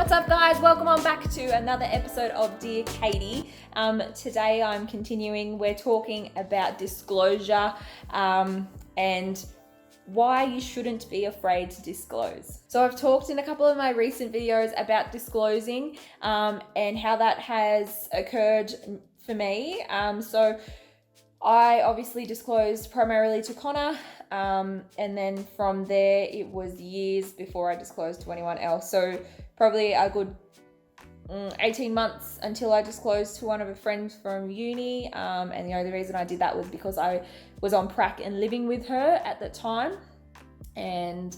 What's up, guys? Welcome on back to another episode of Dear Katie. Today I'm continuing. We're talking about disclosure and why you shouldn't be afraid to disclose. So I've talked in a couple of my recent videos about disclosing and how that has occurred for me. So I obviously disclosed primarily to Connor, and then from there it was years before I disclosed to anyone else. So probably a good 18 months until I disclosed to one of her friends from uni, and the only reason I did that was because I was on prac and living with her at the time, and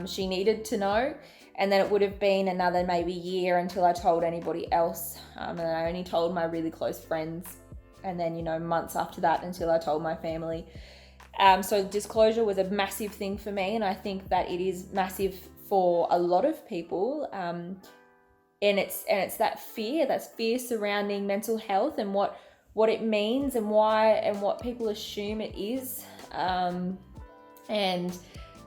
she needed to know. And then it would have been another maybe year until I told anybody else, and I only told my really close friends, and then months after that until I told my family. So disclosure was a massive thing for me, and I think that it is massive for a lot of people. And it's that fear surrounding mental health and what it means and why and what people assume it is. And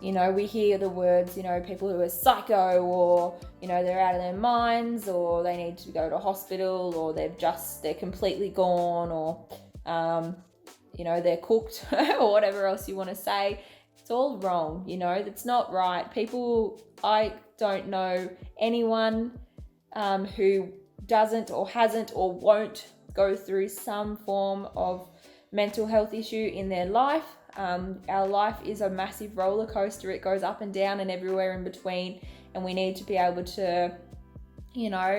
we hear the words, people who are psycho, or they're out of their minds, or they need to go to hospital, or they're completely gone, or they're cooked or whatever else you want to say. It's all wrong. That's not right. I don't know anyone who doesn't or hasn't or won't go through some form of mental health issue in their life. Our life is a massive roller coaster. It goes up and down and everywhere in between, and we need to be able to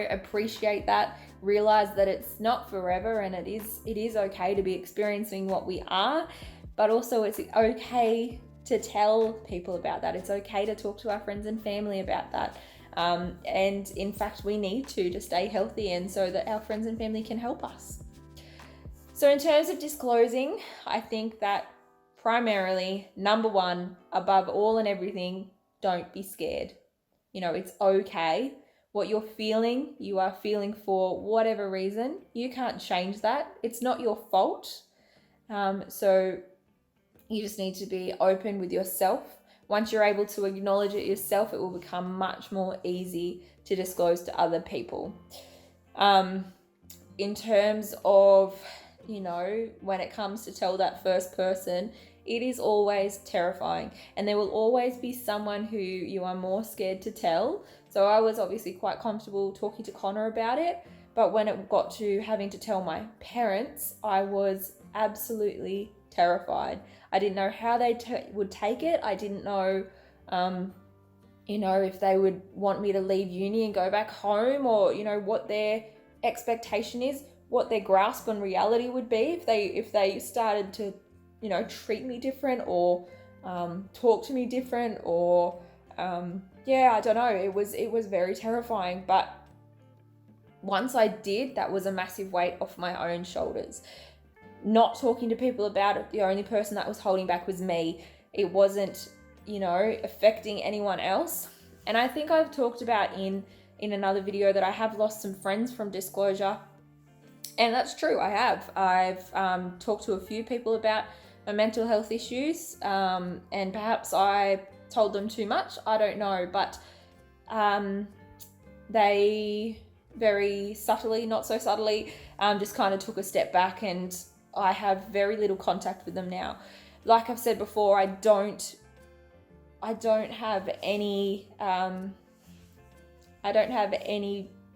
appreciate that, realize that it's not forever, and it is okay to be experiencing what we are, but also it's okay to tell people about that. It's okay to talk to our friends and family about that. And in fact, we need to stay healthy, and so that our friends and family can help us. So in terms of disclosing, I think that primarily, number one, above all and everything, don't be scared. It's okay. What you're feeling, you are feeling for whatever reason. You can't change that. It's not your fault. So you just need to be open with yourself. Once you're able to acknowledge it yourself, it will become much more easy to disclose to other people. In terms of, when it comes to tell that first person, it is always terrifying, and there will always be someone who you are more scared to tell. So I was obviously quite comfortable talking to Connor about it, but when it got to having to tell my parents, I was absolutely terrified. I didn't know how they would take it. I didn't know, if they would want me to leave uni and go back home, or, what their expectation is, what their grasp on reality would be if they started to, treat me different, or talk to me different, or I don't know. It was very terrifying. But once I did, that was a massive weight off my own shoulders. Not talking to people about it, the only person that was holding back was me. It wasn't, affecting anyone else. And I think I've talked about in another video that I have lost some friends from disclosure. And that's true, I have. I've talked to a few people about my mental health issues, and perhaps I told them too much. I don't know, but they very subtly, not so subtly, just kind of took a step back, and I have very little contact with them now. Like I've said before, I don't have any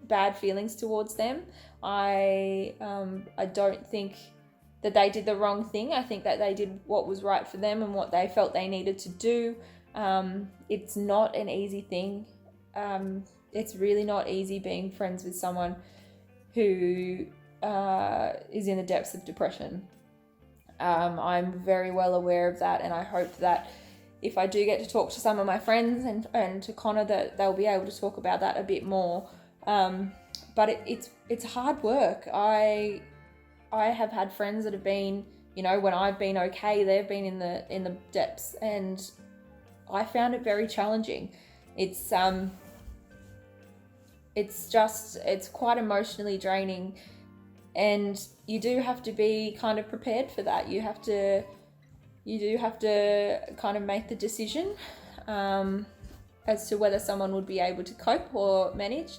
bad feelings towards them. I don't think that they did the wrong thing. I think that they did what was right for them and what they felt they needed to do. It's not an easy thing. It's really not easy being friends with someone who is in the depths of depression. I'm very well aware of that, and I hope that if I do get to talk to some of my friends and to Connor, that they'll be able to talk about that a bit more. But it's hard work. I have had friends that have been, when I've been okay, they've been in the depths, and I found it very challenging. It's quite emotionally draining, and you do have to be kind of prepared for that. You do have to kind of make the decision. as to whether someone would be able to cope or manage,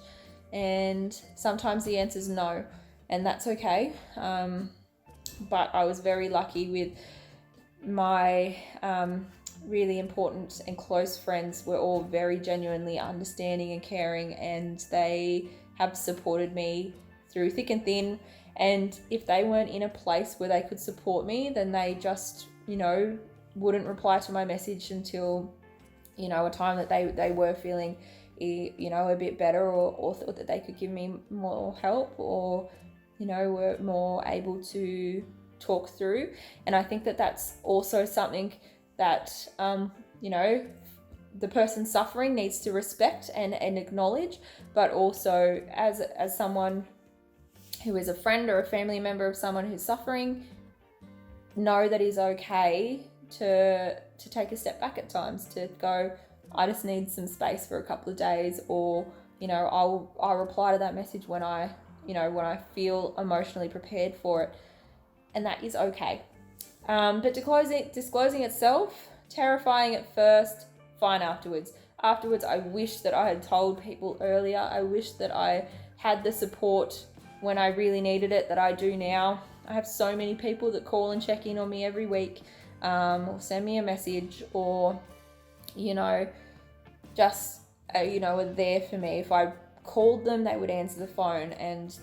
and sometimes the answer is no, and that's okay. But I was very lucky with my really important and close friends were all very genuinely understanding and caring, and they have supported me through thick and thin. And if they weren't in a place where they could support me, then they just, wouldn't reply to my message until, a time that they were feeling, a bit better, or thought that they could give me more help, or, were more able to talk through. And I think that that's also something that, the person suffering needs to respect and acknowledge, but also as someone who is a friend or a family member of someone who's suffering, know that it's okay to take a step back at times, to go, I just need some space for a couple of days, or, I'll reply to that message when I feel emotionally prepared for it. And that is okay. But disclosing itself, terrifying at first, fine afterwards. Afterwards, I wish that I had told people earlier. I wish that I had the support when I really needed it that I do now. I have so many people that call and check in on me every week, or send me a message, or, just, are there for me. If I called them, they would answer the phone, and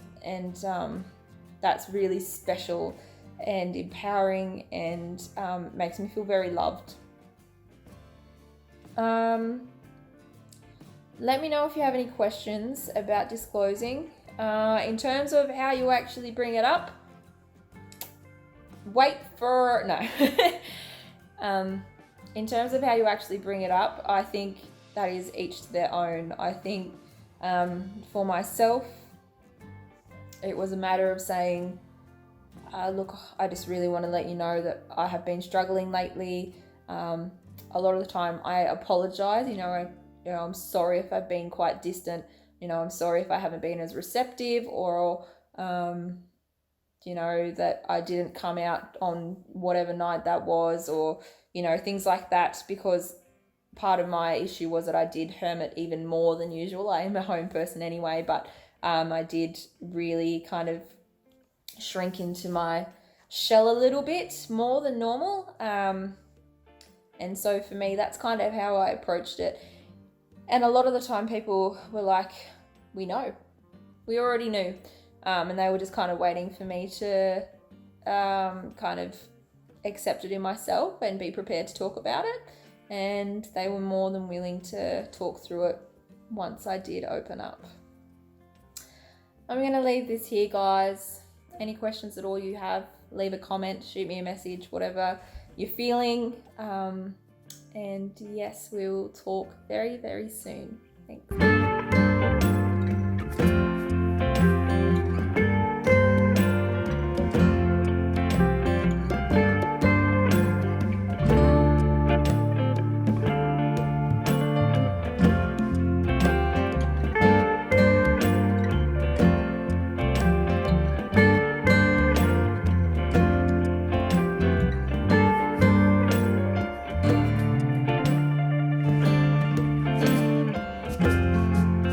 that's really special and empowering, and makes me feel very loved. Let me know if you have any questions about disclosing. In terms of how you actually bring it up, in terms of how you actually bring it up, I think that is each to their own. I think for myself, it was a matter of saying, look, I just really want to let you know that I have been struggling lately. A lot of the time I apologize, I'm sorry if I've been quite distant, I'm sorry if I haven't been as receptive, or, that I didn't come out on whatever night that was, or, things like that, because part of my issue was that I did hermit even more than usual. I am a home person anyway, but I did really kind of shrink into my shell a little bit more than normal. And so for me, that's kind of how I approached it. And a lot of the time people were like, we already knew. And they were just kind of waiting for me to kind of accept it in myself and be prepared to talk about it. And they were more than willing to talk through it once I did open up. I'm going to leave this here, guys. Any questions at all you have, leave a comment, shoot me a message, whatever you're feeling. And yes, we'll talk very, very soon. Thanks.